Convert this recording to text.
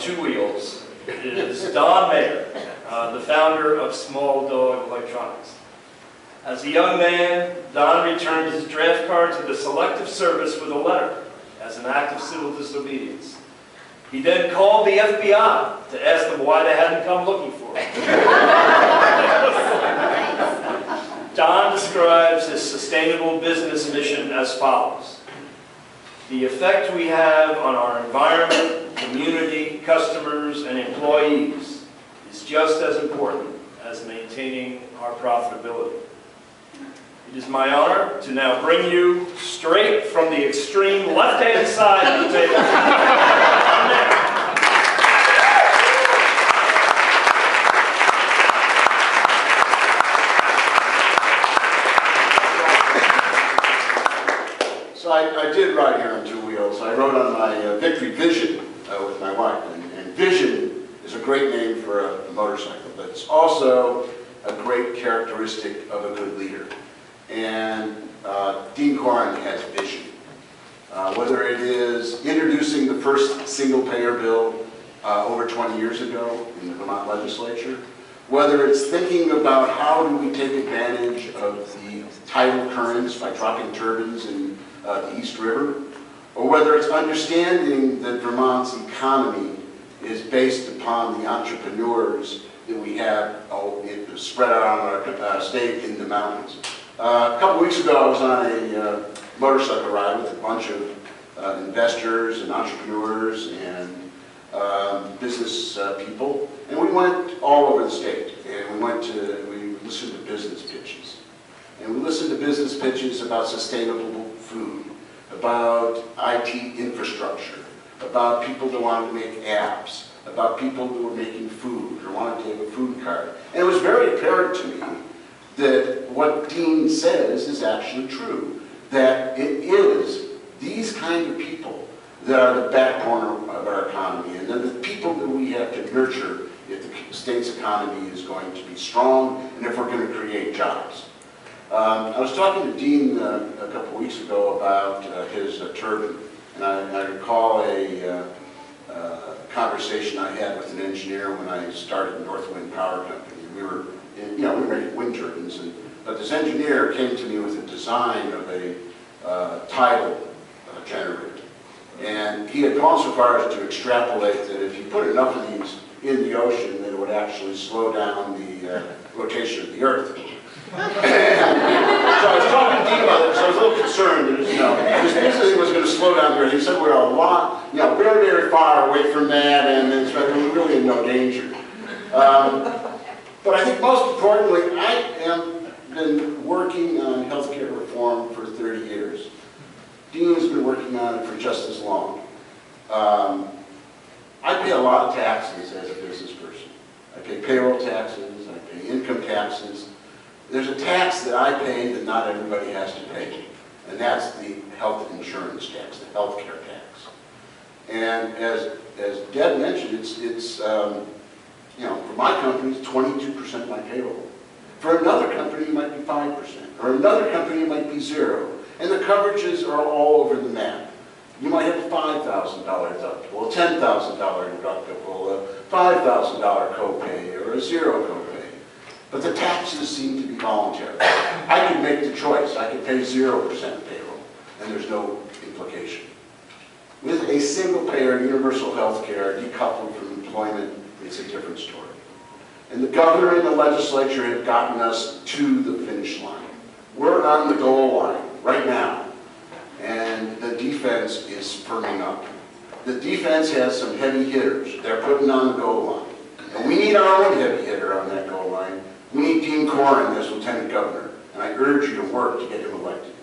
two wheels is Don Mayer, the founder of Small Dog Electronics. As a young man, Don returned his draft card to the Selective Service with a letter as an act of civil disobedience. He then called the FBI to ask them why they hadn't come looking for him. Don describes his sustainable business mission as follows. The effect we have on our environment, community, customers, and employees is just as important as maintaining our profitability. It is my honor to now bring you straight from the extreme left-hand side of the table. So I did ride here on two wheels. I rode on my Victory Vision with my wife. And Vision is a great name for a motorcycle, but it's also a great characteristic of a good leader. And Dean Corren has vision. Whether it is introducing the first single-payer bill over 20 years ago in the Vermont legislature, whether it's thinking about how do we take advantage of the tidal currents by dropping turbines in the East River, or whether it's understanding that Vermont's economy is based upon the entrepreneurs that we have spread out on our state in the mountains. A couple weeks ago, I was on a motorcycle ride with a bunch of investors and entrepreneurs and business people, and we went all over the state. And we listened to business pitches, and we listened to business pitches about sustainable food, about IT infrastructure, about people that wanted to make apps, about people who were making food or wanted to have a food cart. And it was very apparent to me that what Dean says is actually true, that it is these kind of people that are the backbone of our economy, and they're the people that we have to nurture if the state's economy is going to be strong and if we're going to create jobs. I was talking to Dean a couple weeks ago about his turbine, and I recall a conversation I had with an engineer when I started Northwind Power Company. We were making wind turbines, but this engineer came to me with a design of a tidal generator. And he had gone so far as to extrapolate that if you put enough of these in the ocean, that it would actually slow down the rotation of the Earth. So I was talking to Dean about it, so I was a little concerned that this thing was going to slow down the Earth. He said we're a lot, very, very far away from that, and we're really in no danger. But I think most importantly, I have been working on healthcare reform for 30 years. Dean has been working on it for just as long. I pay a lot of taxes as a business person. I pay payroll taxes, I pay income taxes. There's a tax that I pay that not everybody has to pay, and that's the health insurance tax, the healthcare tax. And as Deb mentioned, it's for my company, it's 22% of my payroll. For another company, it might be 5%. Or another company, it might be 0. And the coverages are all over the map. You might have a $5,000 deductible, a $10,000 deductible, a $5,000 copay, or a 0 copay. But the taxes seem to be voluntary. I could make the choice. I could pay 0% payroll, and there's no implication. With a single-payer universal health care decoupled from employment, it's a different story. And the governor and the legislature have gotten us to the finish line. We're on the goal line right now, and the defense is firming up. The defense has some heavy hitters. They're putting on the goal line. And we need our own heavy hitter on that goal line. We need Dean Corren as Lieutenant Governor, and I urge you to work to get him elected.